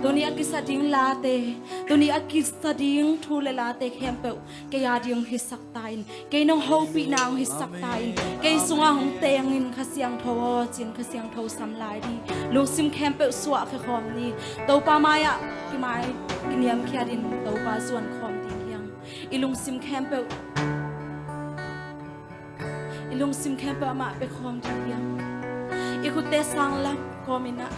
ตัวนี้กิสดิ้งลาเตตัวนี้กิสดิ้งทูเลลาเตเข้มเปวเกียดิ้งฮิสักตายเกยน้องฮูปีนางฮิสักตายเกยสุงาหงเตงอินขเสียงทวจินขเสียงทวสำลายดีลูกซิมเข้มเปวสวะแค่คอมนี้ตัวปามายะกิไม้กินยมเขียดินตัวปาส่วนคอมดีเพียงอีลุงซิมเข้มเปวอีลุงซิมเข้มเปวมาไปคอมดีเพียงอีคุเตสังลับคอมินะ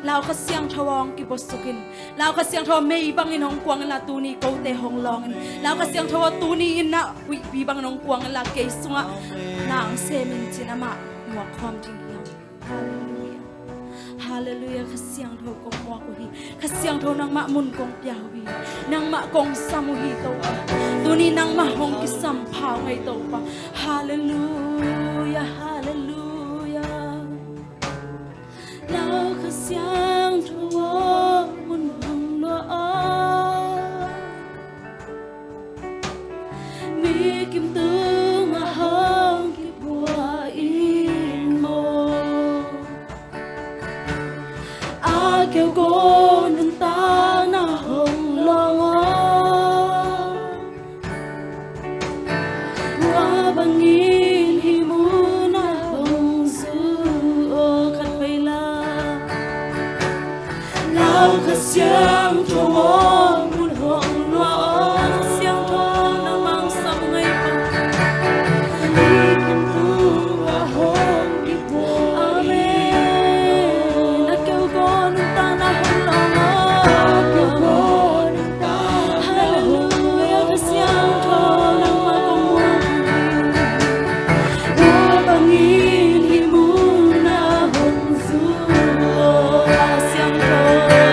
เราก็เสียงทวงกิบสุกินเราก็เสียงทวไม่บังอินหงกวางละตูนี้กูเตหงลองเราก็เสียงทวตูนี้อินนะวิบังหงกวางละเกยสุงะนางเซมินจินามะหัวคอมจริงเดียวฮาเลลูยาข้าเสียงทวกงวัวกุฮีข้าเสียงทวนางมะมุนกงยาวีนางมะกงซามุฮีโตปะตูนี้นางมะหงกิสัมภาวไงโตปะฮาเลลูยาฮาเลลูยาเราข้าเสียงทวมุนหงลัวมีกิมตึงมาหงกิบัวอินโมอาเกี่ยวก้นตาหน้าหงลองว่าบังอินหิมูหน้าหงซูโอขัดไปละเราข้าเสียงทวมุนหงลัวเสียงทวนางมังสมไงปะมีกิมตึงมาหงกิบัวอาเมนอาเกี่ยวก้นตาหน้าหงลองเกี่ยวก้นตาฮาเลลูยาข้าเสียงทวนางมากงวัวว่าบังอินหิมูหน้าหงซูโอเสียงทวน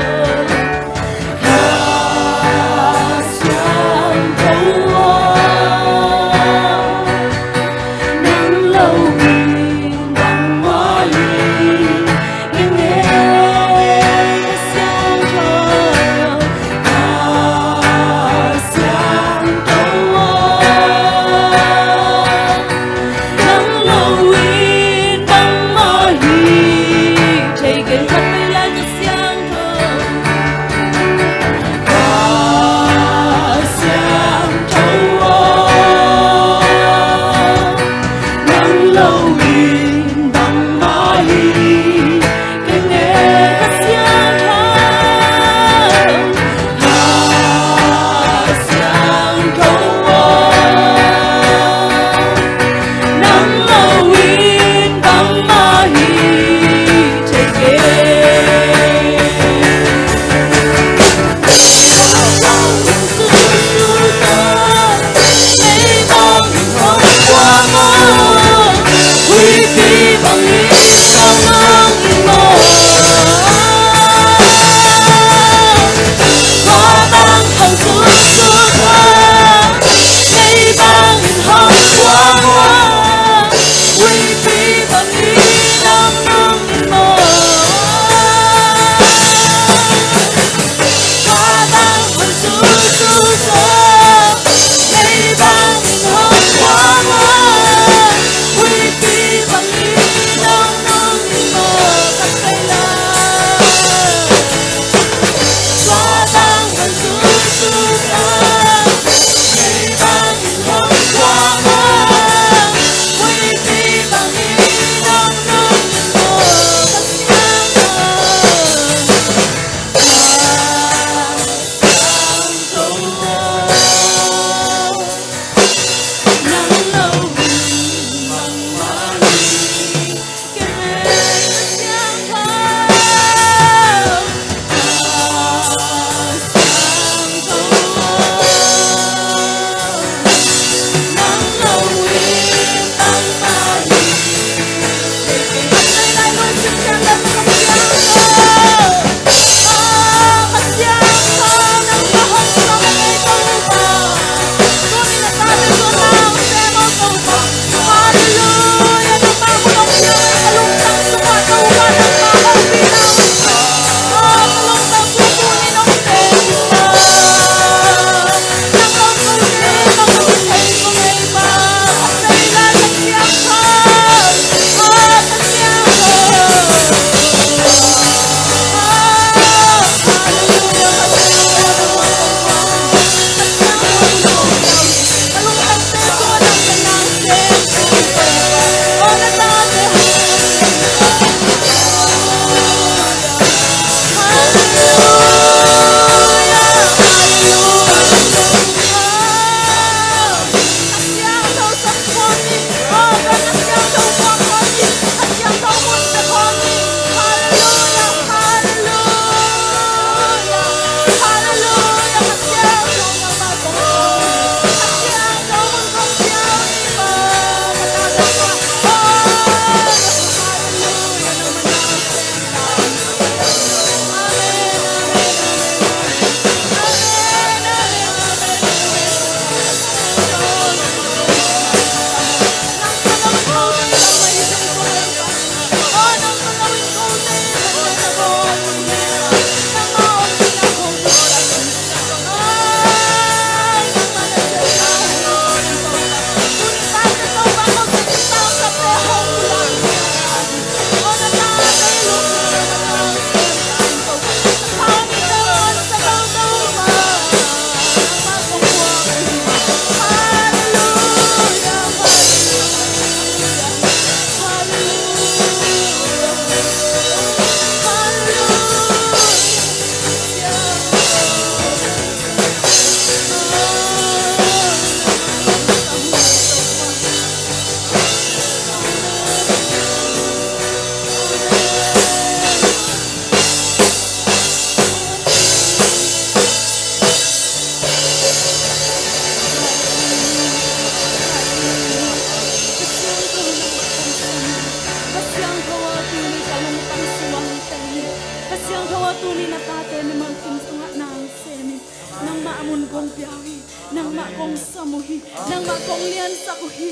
piawi nang ma kong samuhi nang ma kong lian sakuhi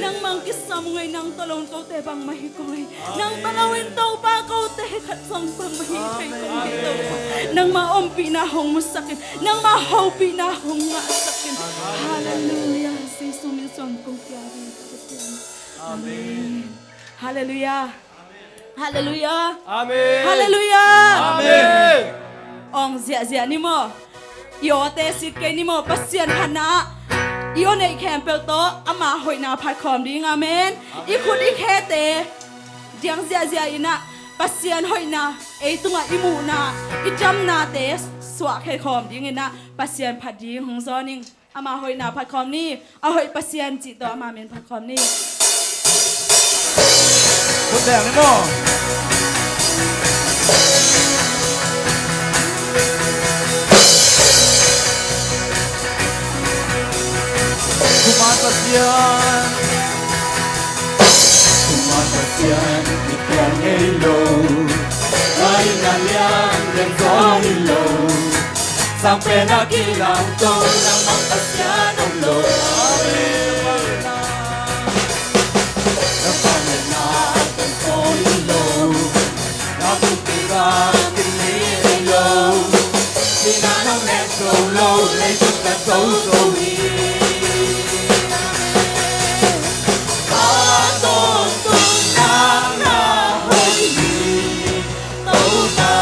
nang mang kisamungai nang talong ko te bang mahikongai nang pangawin tau pa ko te khat song bang mahikai kong hito nang ma ompi na hong musakin nang ma hopi na hong nga sakin hallelujah si sumin son kong piawi amen hallelujah hallelujah amen hallelujah amen ong zia ni mo yo te sit ke ni mo pasien hana yo nei campel to ama hoi na phat khom ding amen I khut I khe te diang zia ina pasien hoi na e tunga imu na I jam na te swa khe khom ding ina pasien phat ding hong zo ning ama hoi na phat khom ni a hoi pasien chi to ama men phat khom niคนแดงนี่มั้งKumatayan Ikan halo Ay nalian dan halo Sampai nak hilang tu Nang mangkasyan ang lo Lâu lấy chúng ta xấu xấu đi ta tôn tôn nàng là hồn đi tấu ta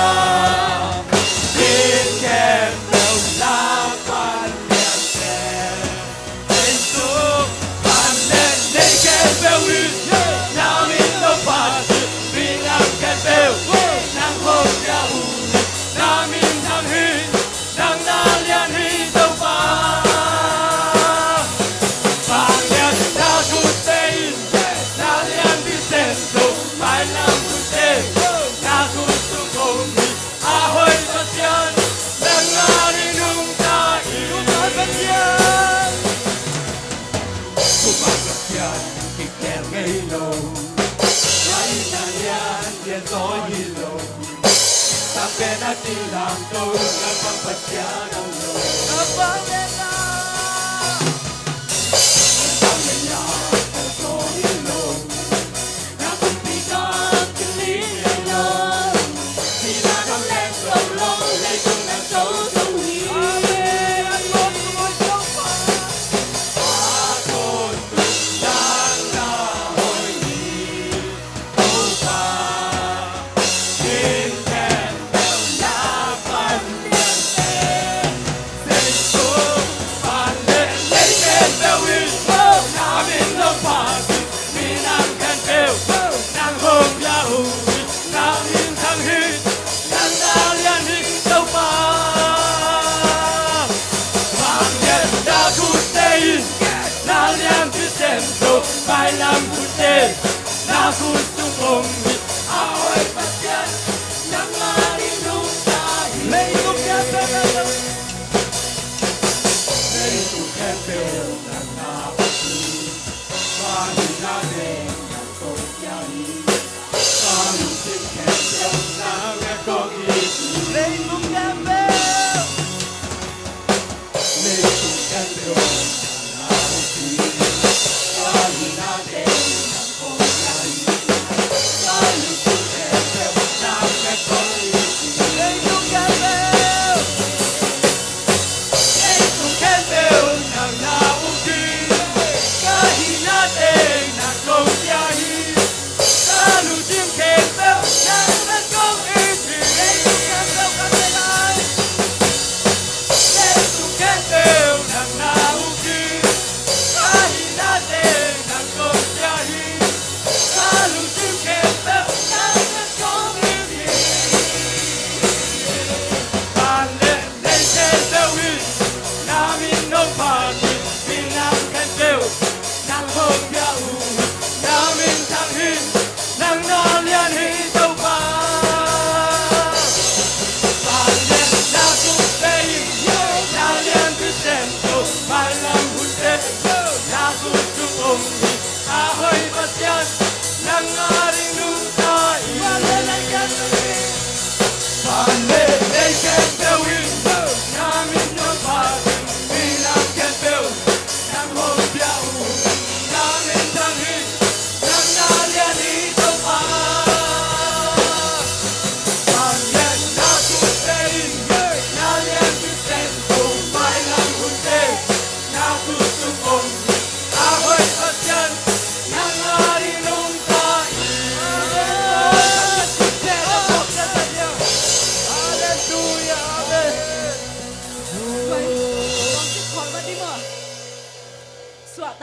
biết kèm đều là quan đẹp kèm lên xuống bàn lên để kèm bèo đi nào mình đâu phạt vì làm kèm bèo nàng hồn ra hù nào mình đang hư nàng đã liên hi đâu phá vàng đen đã chút tên đã liên đi tên rồi phải làm chút tên đã chút xuống không đi hơi bất chân nàng ngã đi nung ta yêu ta bất chân cũng bất chân khi kèm ngây lâu lại là liên liên dối hi lâu sampai nanti lampu dapat berjalan apa benda samanya tersohilo nak pikan kelilo tidak boleh solo lejong dan sosui amin aku coba aku dan hoi coba phải làm cụ thể là cụ tung hồng áo bất chân nắng ngã đi nung ta lấy tục khen bèo lấy tục khen bèo nắng ngã bất kỳ và nhìn ra đèn nắng tôi gia đi và nhìn chiếc khen bèo nắng nghe có gì lấy tục khen bèo lấy tục khen bèo nắng ngã bất kỳ và nhìn ra đèn nắng tôi gia đi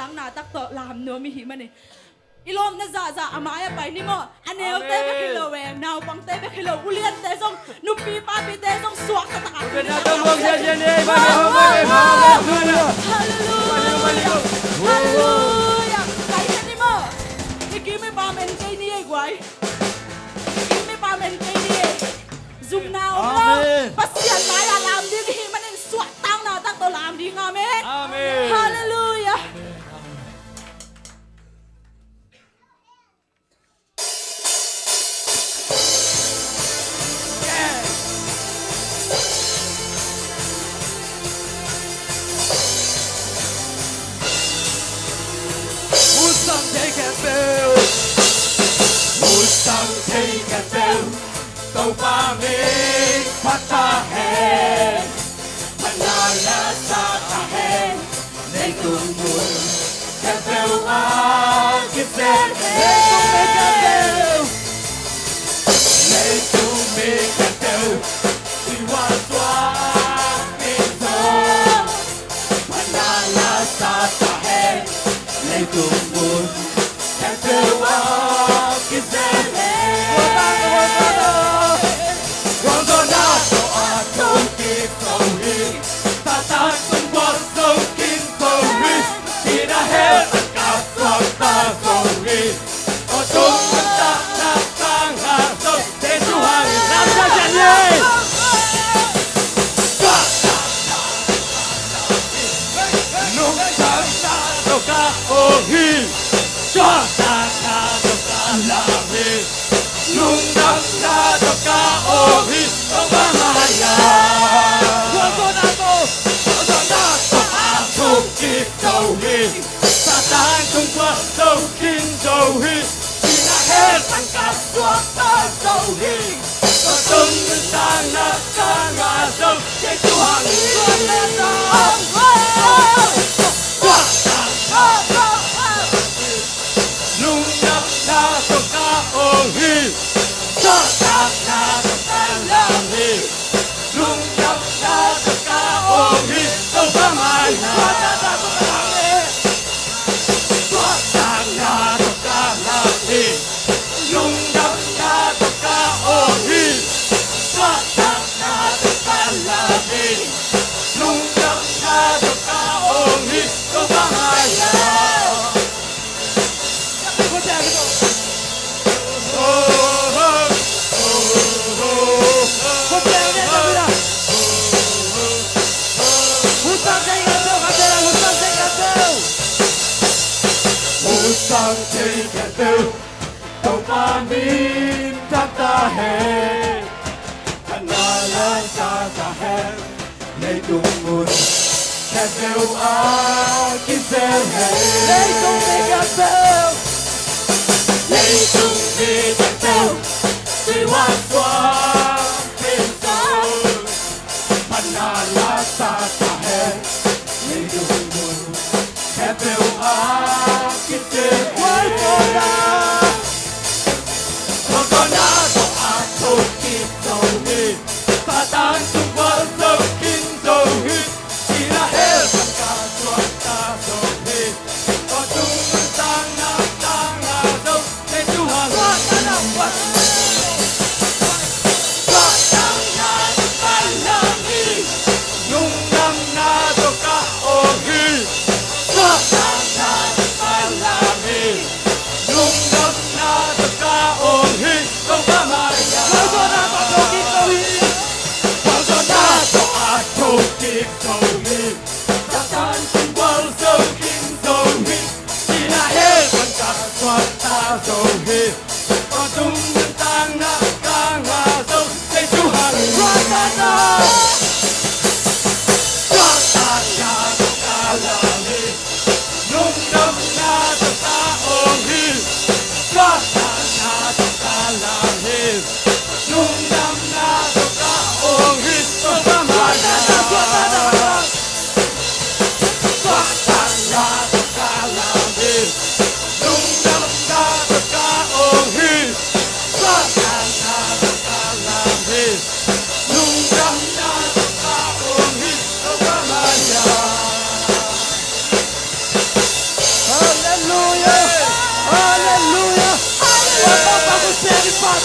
tang na tak to lam no mi hi mani ilom na za amaya pai ni mo anel te be khilo we naw pang te be khilo ulian te song nupi pa pi te song suak ta ka hallelujah hallelujah kai ni mo iki me pa men kai ni ai gwai iki me pa men kai ni zoom now pasian maya lam di hi manin suak tang na tak to lam di amen Amen. hallelujah Musang take a bell. Musang take a bell. Tàu ba mình phát ta hè. Panala sa ta hè. Nên cùng buồn. Cái bell à cái bell. Nên cùng mình cái bell. Nên cùng mình cái bell. Đi qua xóa mình thôi. Panala sa ta hè. Nên cùng buồn. Cái bell à cái bell.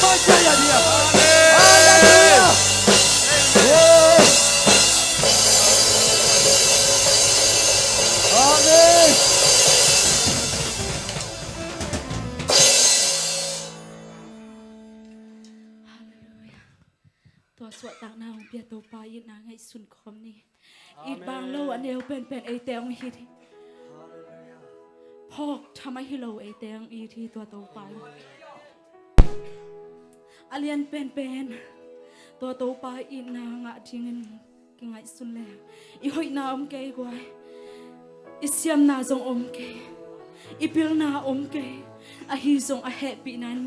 Percaya dia. Haleluya. Amin. ตัวสวดต่างนาของเปียตัวปายินาไงสุนคมนี่อีบางโลอันเดียวเป็นไอเตียงฮีทีพอกทำไมฮิโลไอเตียงอีทีตัวโตไปอาเลียนเป็นตัวโตไปอีนางะทิ้งเงินไงสุนแล้วอีหอยนาอมเกยกว่าอีเสียมนาจงอมเกยอีเปียนาอมเกยอาฮีจงอาแฮปีนั้น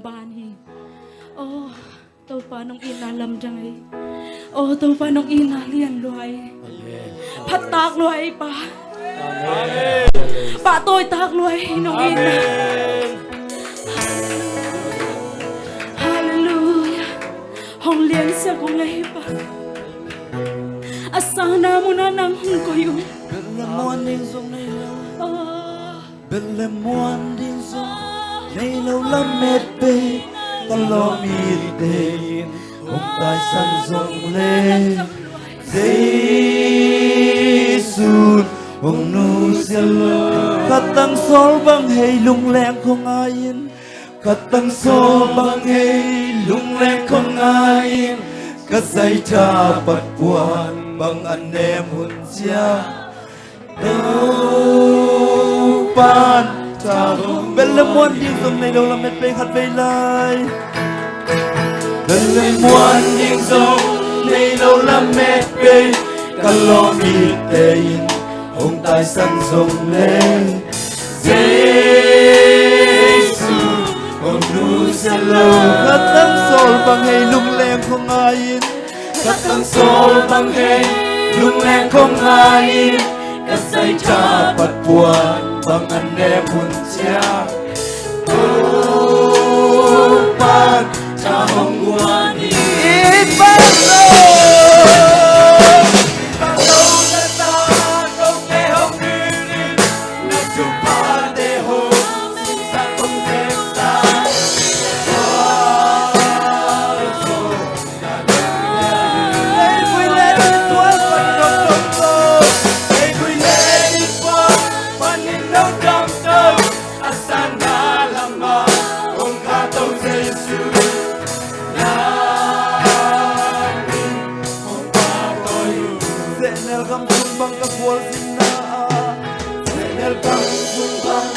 บานฮีโอ้ตัวปาน้องอีนาลำใจโอ้ตัวปาน้องอีนาเลียนรวยพัดตากรวยปาปาตัวตากรวยน้องอีนาฮาเลลูยาห้องเลี้ยงเสียของไงปาอาสังนามุนานังหงก็อยู่ Bella muôn điên dung này lâu. Bella muôn điên dung này lâu lắm mệt bê. Ta lo mịt đền ông tài săn rộng lên. Giê-xu ông nu xiên lơ. Khát tăng sol bằng hay lung leng không ai yên. Khát tăng sol bằng hay lung leng không ai yên. Khát say cha bật buồn bằng anh em hồn cha. Đâu ban cha bên lâm muôn điên dung này đâu làm mệt bê khát về lại. Bên lâm muôn điên dung này đâu làm mệt bê khát lo mịt tên ông tài săn rộng lên. Giê-xu ông nu sẽ lâu khát tăng sol bằng hay lung leng không ai yên. Khát tăng sol bằng hay lung leng không ai yên. Các say cha bật buồn bằng anh em hồn cha. Ô ban cha hồng nguồn đi. Ít ban lâu đã ta không thể hồng đi đi. Là chụp ba để hồn xin ta không thể ta. Hãy vui lên đi tuốt phần đồng đồng đồng. Hãy vui lên đi tuốt phần đồng đồng đồng. Asana lama ông ca tâu Giê-xu. Namin ông ca tâu yu. Zenel kam sumbang kakwal sinna. Zenel kam sumbang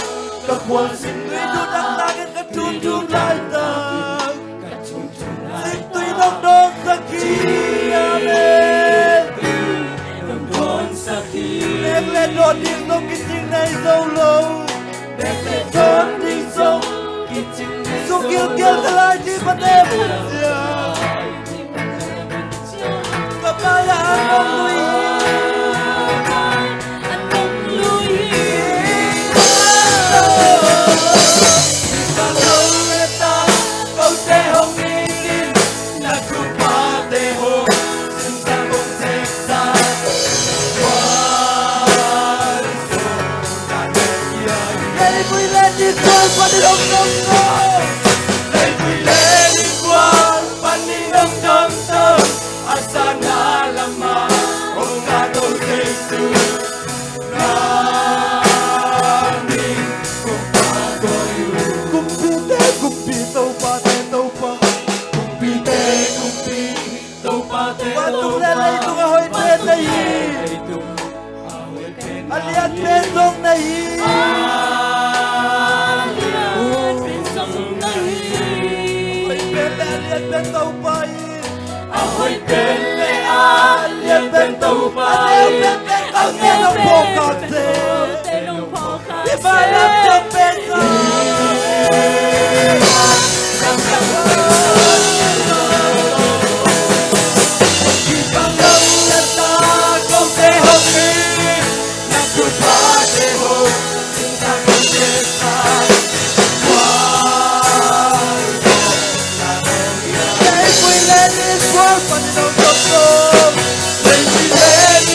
kakwal sinna. Itu dak takit kacunjung laitang. Situy nong dong sakit. Amen. Nong dong sakit. Neng le đồn điên sông kiching này dâu lâu. Neng le đồn điên sông kiching này dâu lâu. Sông kiêu kiêu kalai di pate puja. Kapaya anong lui. Anong lui. Kalau leta kau tehong ingin. Lagu patehong sinta kong seksa. Hãy vui lên đi con và đi đông đông đông. Hãy vui lên đi con và đi đông đông đông. Asana lama ông ca tâu Giê-xu. Namin ông ca tâu yu. Kumpi tâu pa te tâu pa. Kumpi tâu pa te tâu pa. Watung lelay tung ahoy te nahi. Alian pesong nahi. Alian pesong nahi. Ahoy pele alian pen tau pai. Ahoy pele alian pen tau pai. Ang enong pokate. Di balam sa pesa. Ipangang lata kong tehong ingin. Nagpapatehong sinta kong seksa. Hãy vui lên đi con và đi đông đông đông. Hãy vui lên đi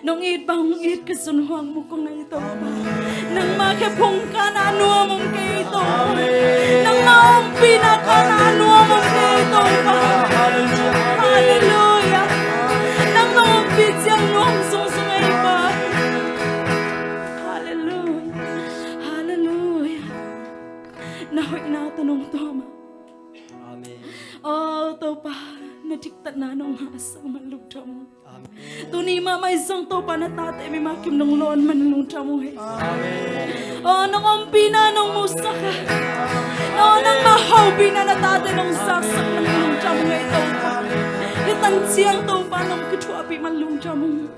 nong it bang it kasunhuang mo ko ngayon ito pa. Nang makapong ka na anuwa mong kayo ito pa. Nang maumpi na ka na anuwa mong kayo ito pa. Hallelujah. Nang maumpi siyang nuwang sungsungay pa. Hallelujah. Hallelujah. Nahoy na tanong to ma. Oh, to pa. Natiktat na nung hasang malugta mo. Tuni mama isang to pa na tatay may makim ng loon manlungta mo he. Oh, nang umpi na nung musa ka. Oh, nang mahawbi na tatay nung saksak ng lungta mo ngayon to pa. Itan siyang to pa nung kituapi manlungta mo.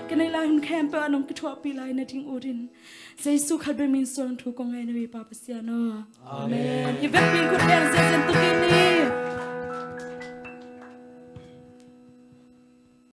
Kanailahin kempe anong kituapi lain na ting urin. Sa isu kalbe min sorang tukong ngayon na ipapasya no. Amen. Ibig ko din sa sentukin ni.